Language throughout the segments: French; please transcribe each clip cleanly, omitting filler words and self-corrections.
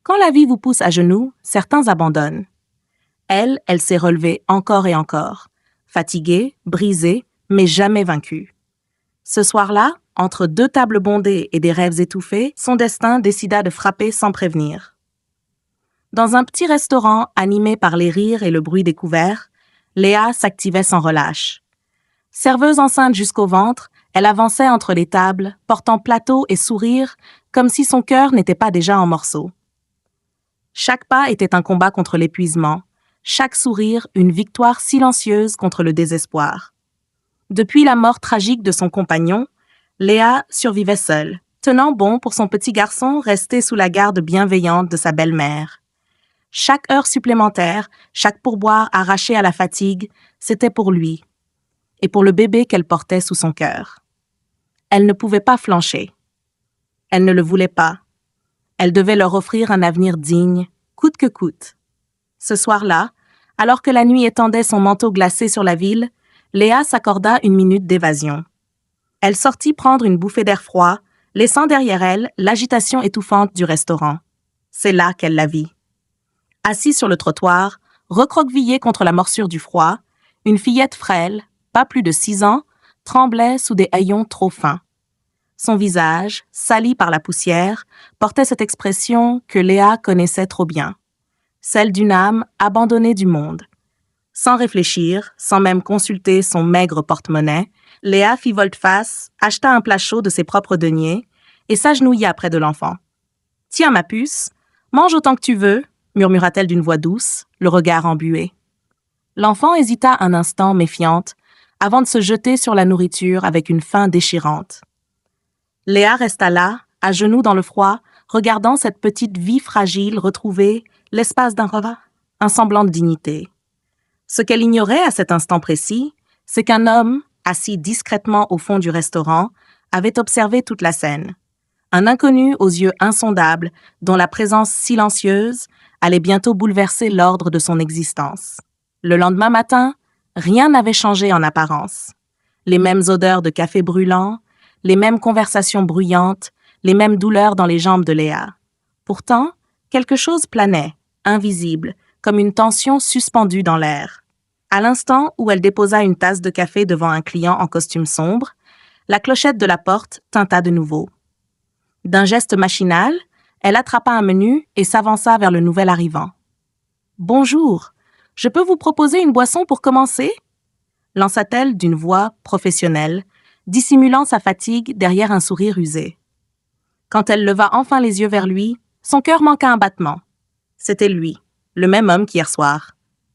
Quand la vie vous pousse à genoux, certains abandonnent. Elle s'est relevée encore et encore, fatiguée, brisée, mais jamais vaincue. Ce soir-là, entre deux tables bondées et des rêves étouffés, son destin décida de frapper sans prévenir. Dans un petit restaurant animé par les rires et le bruit des couverts, Léa s'activait sans relâche. Serveuse enceinte jusqu'au ventre, elle avançait entre les tables, portant plateau et sourire, comme si son cœur n'était pas déjà en morceaux. Chaque pas était un combat contre l'épuisement, chaque sourire une victoire silencieuse contre le désespoir. Depuis la mort tragique de son compagnon, Léa survivait seule, tenant bon pour son petit garçon resté sous la garde bienveillante de sa belle-mère. Chaque heure supplémentaire, chaque pourboire arraché à la fatigue, c'était pour lui, et pour le bébé qu'elle portait sous son cœur. Elle ne pouvait pas flancher. Elle ne le voulait pas. Elle devait leur offrir un avenir digne, coûte que coûte. Ce soir-là, alors que la nuit étendait son manteau glacé sur la ville, Léa s'accorda une minute d'évasion. Elle sortit prendre une bouffée d'air froid, laissant derrière elle l'agitation étouffante du restaurant. C'est là qu'elle la vit. Assise sur le trottoir, recroquevillée contre la morsure du froid, une fillette frêle, pas plus de 6 ans, tremblait sous des haillons trop fins. Son visage, sali par la poussière, portait cette expression que Léa connaissait trop bien, celle d'une âme abandonnée du monde. Sans réfléchir, sans même consulter son maigre porte-monnaie, Léa fit volte-face, acheta un plat chaud de ses propres deniers et s'agenouilla près de l'enfant. « Tiens, ma puce, mange autant que tu veux », murmura-t-elle d'une voix douce, le regard embué. L'enfant hésita un instant méfiante, avant de se jeter sur la nourriture avec une faim déchirante. Léa resta là, à genoux dans le froid, regardant cette petite vie fragile retrouver, l'espace d'un repas, un semblant de dignité. Ce qu'elle ignorait à cet instant précis, c'est qu'un homme, assis discrètement au fond du restaurant, avait observé toute la scène. Un inconnu aux yeux insondables, dont la présence silencieuse allait bientôt bouleverser l'ordre de son existence. Le lendemain matin, rien n'avait changé en apparence. Les mêmes odeurs de café brûlant, les mêmes conversations bruyantes, les mêmes douleurs dans les jambes de Léa. Pourtant, quelque chose planait, invisible, comme une tension suspendue dans l'air. À l'instant où elle déposa une tasse de café devant un client en costume sombre, la clochette de la porte tinta de nouveau. D'un geste machinal, elle attrapa un menu et s'avança vers le nouvel arrivant. « Bonjour, je peux vous proposer une boisson pour commencer ?» lança-t-elle d'une voix professionnelle, dissimulant sa fatigue derrière un sourire usé. Quand elle leva enfin les yeux vers lui, son cœur manqua un battement. C'était lui, le même homme qu'hier soir,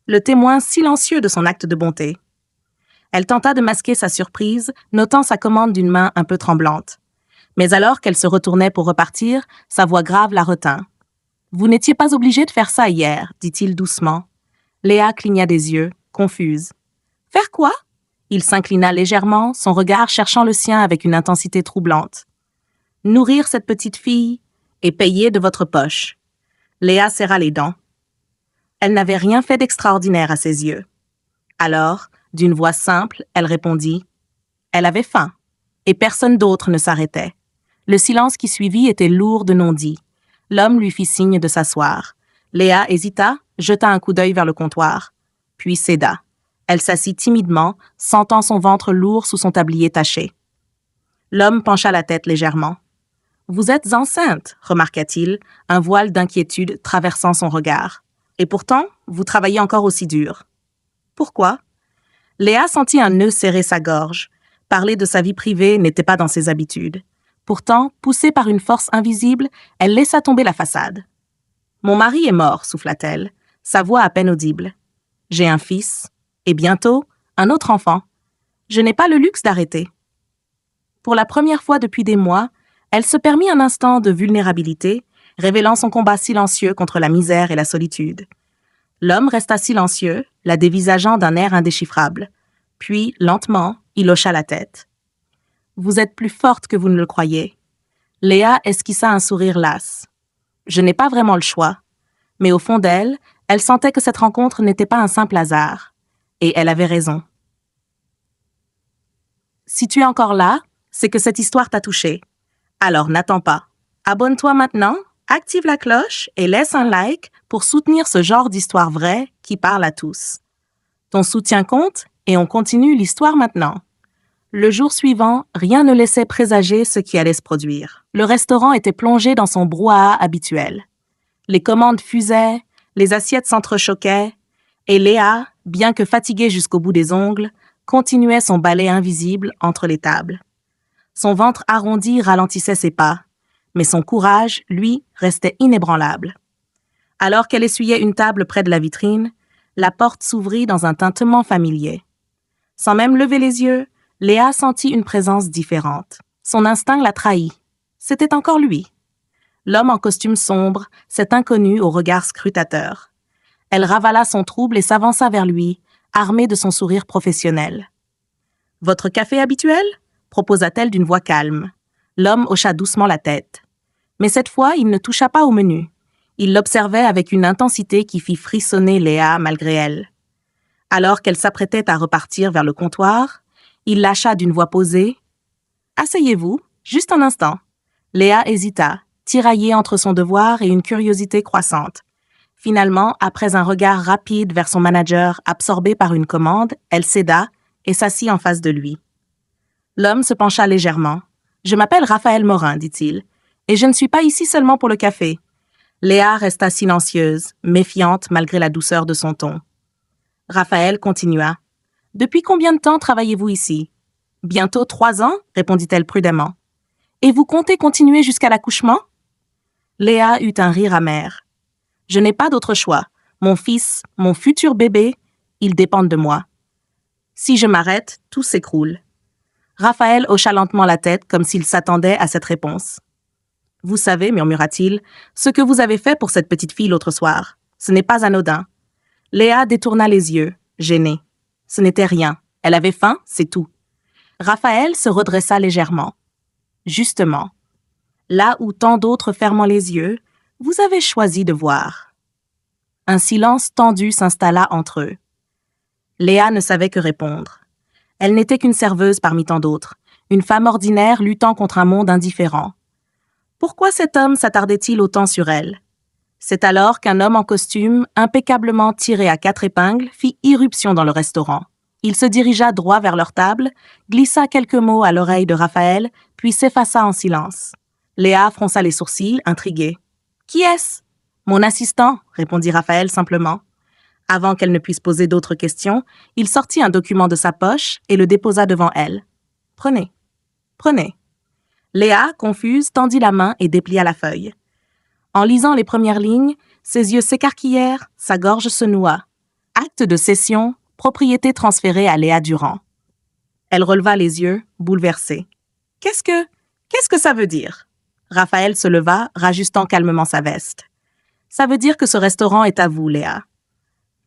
le témoin silencieux de son acte de bonté. Elle tenta de masquer sa surprise, notant sa commande d'une main un peu tremblante. Mais alors qu'elle se retournait pour repartir, sa voix grave la retint. « Vous n'étiez pas obligé de faire ça hier, » dit-il doucement. Léa cligna des yeux, confuse. « Faire quoi ?» Il s'inclina légèrement, son regard cherchant le sien avec une intensité troublante. « Nourrir cette petite fille et payer de votre poche. » Léa serra les dents. Elle n'avait rien fait d'extraordinaire à ses yeux. Alors, d'une voix simple, elle répondit. Elle avait faim, et personne d'autre ne s'arrêtait. Le silence qui suivit était lourd de non-dits. L'homme lui fit signe de s'asseoir. Léa hésita, jeta un coup d'œil vers le comptoir, puis céda. Elle s'assit timidement, sentant son ventre lourd sous son tablier taché. L'homme pencha la tête légèrement. « Vous êtes enceinte, » remarqua-t-il, un voile d'inquiétude traversant son regard. « Et pourtant, vous travaillez encore aussi dur. » « Pourquoi ?» Léa sentit un nœud serrer sa gorge. Parler de sa vie privée n'était pas dans ses habitudes. Pourtant, poussée par une force invisible, elle laissa tomber la façade. « Mon mari est mort, » souffla-t-elle, sa voix à peine audible. « J'ai un fils, et bientôt, un autre enfant. Je n'ai pas le luxe d'arrêter. » Pour la première fois depuis des mois, elle se permit un instant de vulnérabilité, révélant son combat silencieux contre la misère et la solitude. L'homme resta silencieux, la dévisageant d'un air indéchiffrable. Puis, lentement, il hocha la tête. « Vous êtes plus forte que vous ne le croyez. » Léa esquissa un sourire las. « Je n'ai pas vraiment le choix. » Mais au fond d'elle, elle sentait que cette rencontre n'était pas un simple hasard. Et elle avait raison. Si tu es encore là, c'est que cette histoire t'a touché. Alors n'attends pas. Abonne-toi maintenant, active la cloche et laisse un like pour soutenir ce genre d'histoire vraie qui parle à tous. Ton soutien compte et on continue l'histoire maintenant. Le jour suivant, rien ne laissait présager ce qui allait se produire. Le restaurant était plongé dans son brouhaha habituel. Les commandes fusaient, les assiettes s'entrechoquaient, et Léa, bien que fatiguée jusqu'au bout des ongles, continuait son balai invisible entre les tables. Son ventre arrondi ralentissait ses pas, mais son courage, lui, restait inébranlable. Alors qu'elle essuyait une table près de la vitrine, la porte s'ouvrit dans un tintement familier. Sans même lever les yeux, Léa sentit une présence différente. Son instinct la trahit. C'était encore lui. L'homme en costume sombre, cet inconnu au regard scrutateur. Elle ravala son trouble et s'avança vers lui, armée de son sourire professionnel. « Votre café habituel ?» proposa-t-elle d'une voix calme. L'homme hocha doucement la tête. Mais cette fois, il ne toucha pas au menu. Il l'observait avec une intensité qui fit frissonner Léa malgré elle. Alors qu'elle s'apprêtait à repartir vers le comptoir, il lâcha d'une voix posée. « Asseyez-vous, juste un instant. » Léa hésita, tiraillée entre son devoir et une curiosité croissante. Finalement, après un regard rapide vers son manager absorbé par une commande, elle céda et s'assit en face de lui. L'homme se pencha légèrement. « Je m'appelle Raphaël Morin, dit-il, et je ne suis pas ici seulement pour le café. » Léa resta silencieuse, méfiante malgré la douceur de son ton. Raphaël continua. « Depuis combien de temps travaillez-vous ici ?»« Bientôt 3 ans, répondit-elle prudemment. « Et vous comptez continuer jusqu'à l'accouchement ?» Léa eut un rire amer. « Je n'ai pas d'autre choix. Mon fils, mon futur bébé, ils dépendent de moi. Si je m'arrête, tout s'écroule. » Raphaël hocha lentement la tête comme s'il s'attendait à cette réponse. « Vous savez, murmura-t-il, ce que vous avez fait pour cette petite fille l'autre soir. Ce n'est pas anodin. » Léa détourna les yeux, gênée. Ce n'était rien. Elle avait faim, c'est tout. Raphaël se redressa légèrement. « Justement, là où tant d'autres fermant les yeux, vous avez choisi de voir. » Un silence tendu s'installa entre eux. Léa ne savait que répondre. Elle n'était qu'une serveuse parmi tant d'autres, une femme ordinaire luttant contre un monde indifférent. Pourquoi cet homme s'attardait-il autant sur elle? C'est alors qu'un homme en costume, impeccablement tiré à 4 épingles, fit irruption dans le restaurant. Il se dirigea droit vers leur table, glissa quelques mots à l'oreille de Raphaël, puis s'effaça en silence. Léa fronça les sourcils, intriguée. « Qui est-ce ?»« Mon assistant, » répondit Raphaël simplement. Avant qu'elle ne puisse poser d'autres questions, il sortit un document de sa poche et le déposa devant elle. « Prenez. Prenez. » Léa, confuse, tendit la main et déplia la feuille. En lisant les premières lignes, ses yeux s'écarquillèrent, sa gorge se noua. Acte de cession, propriété transférée à Léa Durand. Elle releva les yeux, bouleversée. « Qu'est-ce que ça veut dire ?» Raphaël se leva, rajustant calmement sa veste. « Ça veut dire que ce restaurant est à vous, Léa. »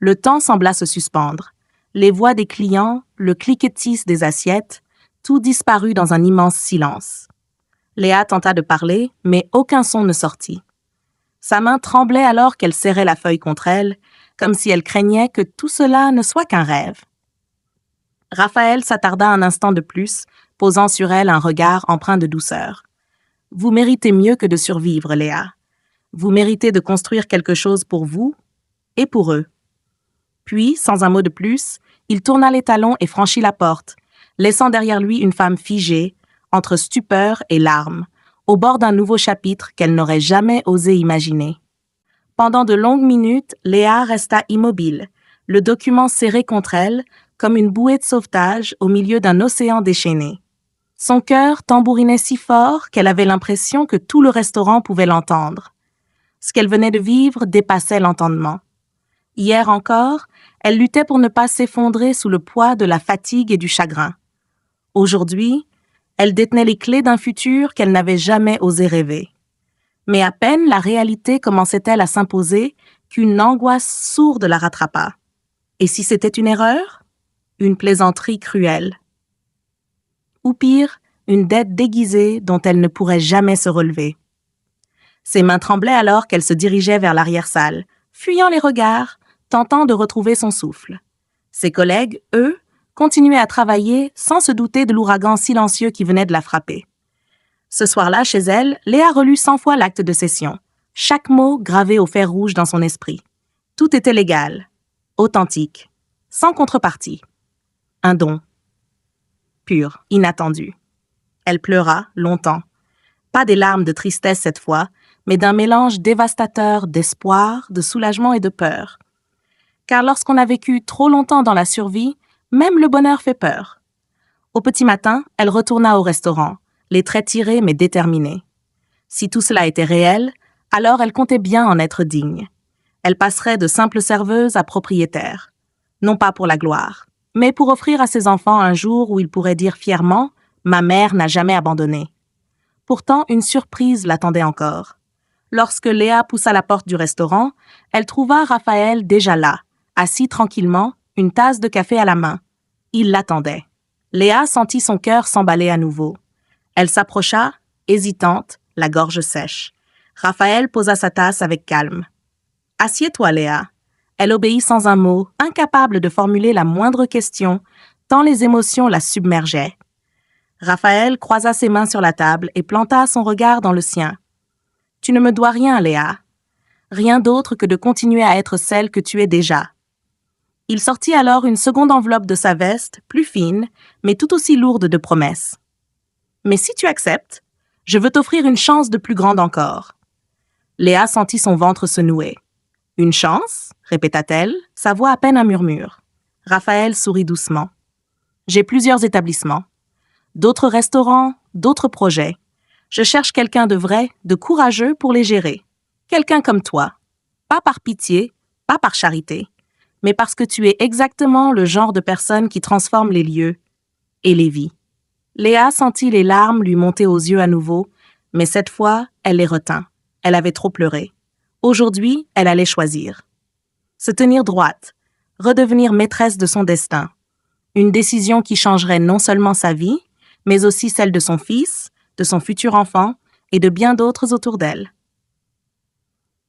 Le temps sembla se suspendre. Les voix des clients, le cliquetis des assiettes, tout disparut dans un immense silence. Léa tenta de parler, mais aucun son ne sortit. Sa main tremblait alors qu'elle serrait la feuille contre elle, comme si elle craignait que tout cela ne soit qu'un rêve. Raphaël s'attarda un instant de plus, posant sur elle un regard empreint de douceur. « Vous méritez mieux que de survivre, Léa. Vous méritez de construire quelque chose pour vous et pour eux. » Puis, sans un mot de plus, il tourna les talons et franchit la porte, laissant derrière lui une femme figée, entre stupeur et larmes, au bord d'un nouveau chapitre qu'elle n'aurait jamais osé imaginer. Pendant de longues minutes, Léa resta immobile, le document serré contre elle, comme une bouée de sauvetage au milieu d'un océan déchaîné. Son cœur tambourinait si fort qu'elle avait l'impression que tout le restaurant pouvait l'entendre. Ce qu'elle venait de vivre dépassait l'entendement. Hier encore, elle luttait pour ne pas s'effondrer sous le poids de la fatigue et du chagrin. Aujourd'hui, elle détenait les clés d'un futur qu'elle n'avait jamais osé rêver. Mais à peine la réalité commençait-elle à s'imposer qu'une angoisse sourde la rattrapa. Et si c'était une erreur? Une plaisanterie cruelle. Ou pire, une dette déguisée dont elle ne pourrait jamais se relever. Ses mains tremblaient alors qu'elle se dirigeait vers l'arrière-salle, fuyant les regards, tentant de retrouver son souffle. Ses collègues, eux, continuaient à travailler sans se douter de l'ouragan silencieux qui venait de la frapper. Ce soir-là, chez elle, Léa relut 100 fois l'acte de cession, chaque mot gravé au fer rouge dans son esprit. Tout était légal, authentique, sans contrepartie. Un don. Pur, inattendu. Elle pleura longtemps. Pas des larmes de tristesse cette fois, mais d'un mélange dévastateur d'espoir, de soulagement et de peur. Car lorsqu'on a vécu trop longtemps dans la survie, même le bonheur fait peur. Au petit matin, elle retourna au restaurant, les traits tirés mais déterminés. Si tout cela était réel, alors elle comptait bien en être digne. Elle passerait de simple serveuse à propriétaire. Non pas pour la gloire, mais pour offrir à ses enfants un jour où ils pourraient dire fièrement « Ma mère n'a jamais abandonné ». Pourtant, une surprise l'attendait encore. Lorsque Léa poussa la porte du restaurant, elle trouva Raphaël déjà là, assis tranquillement, une tasse de café à la main. Il l'attendait. Léa sentit son cœur s'emballer à nouveau. Elle s'approcha, hésitante, la gorge sèche. Raphaël posa sa tasse avec calme. « Assieds-toi, Léa. » Elle obéit sans un mot, incapable de formuler la moindre question, tant les émotions la submergeaient. Raphaël croisa ses mains sur la table et planta son regard dans le sien. « Tu ne me dois rien, Léa. Rien d'autre que de continuer à être celle que tu es déjà. » Il sortit alors une seconde enveloppe de sa veste, plus fine, mais tout aussi lourde de promesses. « Mais si tu acceptes, je veux t'offrir une chance de plus grande encore. » Léa sentit son ventre se nouer. « Une chance ?» répéta-t-elle, sa voix à peine un murmure. Raphaël sourit doucement. « J'ai plusieurs établissements. D'autres restaurants, d'autres projets. Je cherche quelqu'un de vrai, de courageux pour les gérer. Quelqu'un comme toi. Pas par pitié, pas par charité, mais parce que tu es exactement le genre de personne qui transforme les lieux et les vies. » Léa sentit les larmes lui monter aux yeux à nouveau, mais cette fois, elle les retint. Elle avait trop pleuré. Aujourd'hui, elle allait choisir. Se tenir droite, redevenir maîtresse de son destin. Une décision qui changerait non seulement sa vie, mais aussi celle de son fils, de son futur enfant et de bien d'autres autour d'elle.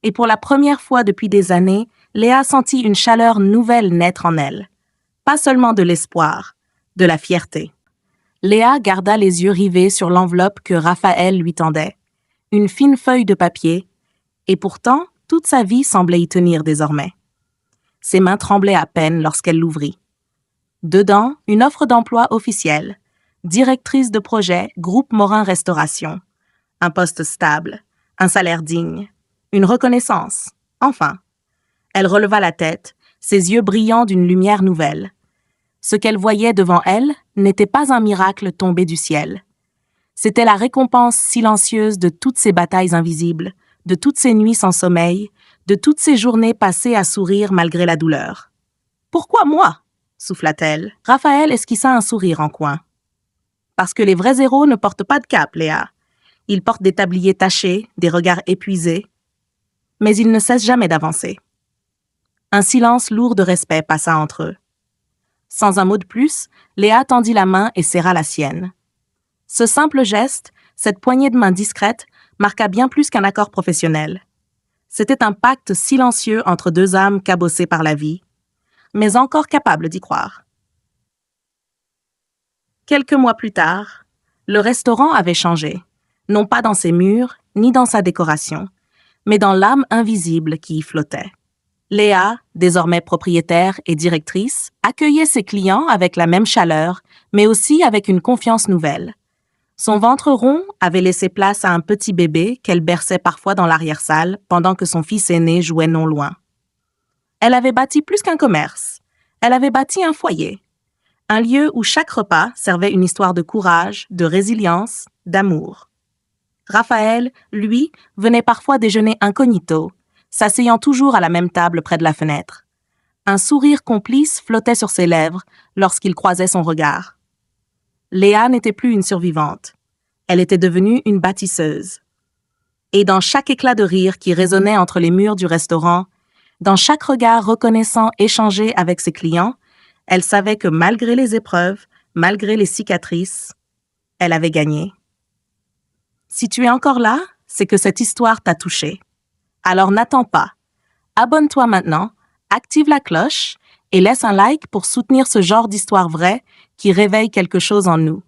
Et pour la première fois depuis des années, Léa sentit une chaleur nouvelle naître en elle. Pas seulement de l'espoir, de la fierté. Léa garda les yeux rivés sur l'enveloppe que Raphaël lui tendait. Une fine feuille de papier, et pourtant, toute sa vie semblait y tenir désormais. Ses mains tremblaient à peine lorsqu'elle l'ouvrit. Dedans, une offre d'emploi officielle. Directrice de projet, Groupe Morin Restauration. Un poste stable, un salaire digne, une reconnaissance, enfin. Elle releva la tête, ses yeux brillants d'une lumière nouvelle. Ce qu'elle voyait devant elle n'était pas un miracle tombé du ciel. C'était la récompense silencieuse de toutes ces batailles invisibles, de toutes ces nuits sans sommeil, de toutes ces journées passées à sourire malgré la douleur. « Pourquoi moi ?» souffla-t-elle. Raphaël esquissa un sourire en coin. « Parce que les vrais héros ne portent pas de cape, Léa. Ils portent des tabliers tachés, des regards épuisés. Mais ils ne cessent jamais d'avancer. » Un silence lourd de respect passa entre eux. Sans un mot de plus, Léa tendit la main et serra la sienne. Ce simple geste, cette poignée de main discrète, marqua bien plus qu'un accord professionnel. C'était un pacte silencieux entre deux âmes cabossées par la vie, mais encore capables d'y croire. Quelques mois plus tard, le restaurant avait changé, non pas dans ses murs, ni dans sa décoration, mais dans l'âme invisible qui y flottait. Léa, désormais propriétaire et directrice, accueillait ses clients avec la même chaleur, mais aussi avec une confiance nouvelle. Son ventre rond avait laissé place à un petit bébé qu'elle berçait parfois dans l'arrière-salle pendant que son fils aîné jouait non loin. Elle avait bâti plus qu'un commerce. Elle avait bâti un foyer. Un lieu où chaque repas servait une histoire de courage, de résilience, d'amour. Raphaël, lui, venait parfois déjeuner incognito, s'asseyant toujours à la même table près de la fenêtre. Un sourire complice flottait sur ses lèvres lorsqu'il croisait son regard. Léa n'était plus une survivante. Elle était devenue une bâtisseuse. Et dans chaque éclat de rire qui résonnait entre les murs du restaurant, dans chaque regard reconnaissant échangé avec ses clients, elle savait que malgré les épreuves, malgré les cicatrices, elle avait gagné. Si tu es encore là, c'est que cette histoire t'a touché. Alors n'attends pas. Abonne-toi maintenant, active la cloche et laisse un like pour soutenir ce genre d'histoire vraie qui réveille quelque chose en nous.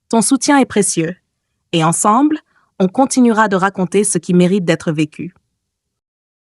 Ton soutien est précieux. Et ensemble, on continuera de raconter ce qui mérite d'être vécu.